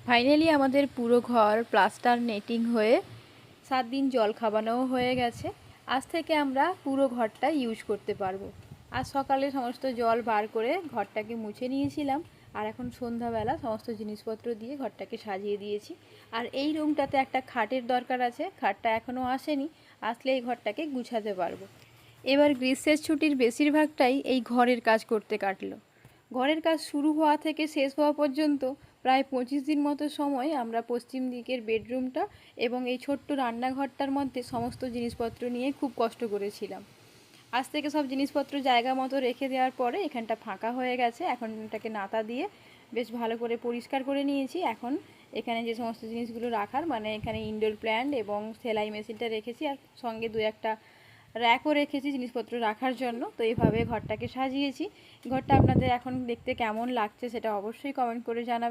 Finally আমাদের পুরো ঘর প্লাস্টার নেটিং হয়ে 7 দিন জল খাওয়ানোও হয়ে গেছে। আজ থেকে আমরা পুরো ঘরটা ইউজ করতে পারবো। আজ সকালে সমস্ত জল বার করে ঘরটাকে মুছে নিয়েছিলাম, আর এখন সন্ধ্যাবেলা সমস্ত জিনিসপত্র দিয়ে ঘরটাকে সাজিয়ে দিয়েছি। আর এই রুমটাতে একটা খাটের দরকার আছে, খাটটা এখনও আসেনি, আসলে এই ঘরটাকে গুছাতে পারবো। এবার গ্রীষ্মের ছুটির বেশিরভাগটাই এই ঘরের কাজ করতে কাটলো। ঘরের কাজ শুরু হওয়া থেকে শেষ হওয়া পর্যন্ত প্রায় 25 দিন মতো সময় আমরা পশ্চিম দিকের বেডরুমটা এবং এই ছোট্ট রান্নাঘরটার মধ্যে সমস্ত জিনিসপত্র নিয়ে খুব কষ্ট করেছিলাম। আজ থেকে সব জিনিসপত্র জায়গা মতো রেখে দেওয়ার পরে এখানটা ফাঁকা হয়ে গেছে। এখন এটাকে নাতা দিয়ে বেশ ভালো করে পরিষ্কার করে নিয়েছি। এখন এখানে যে সমস্ত জিনিসগুলো রাখার, মানে এখানে ইনডোর প্ল্যান্ট এবং সেলাই মেশিনটা রেখেছি, আর সঙ্গে দু একটা র্যাকও রেখেছি জিনিসপত্র রাখার জন্য। তো এইভাবে ঘরটাকে সাজিয়েছি। ঘরটা আপনাদের এখন দেখতে কেমন লাগছে সেটা অবশ্যই কমেন্ট করে জানাবেন।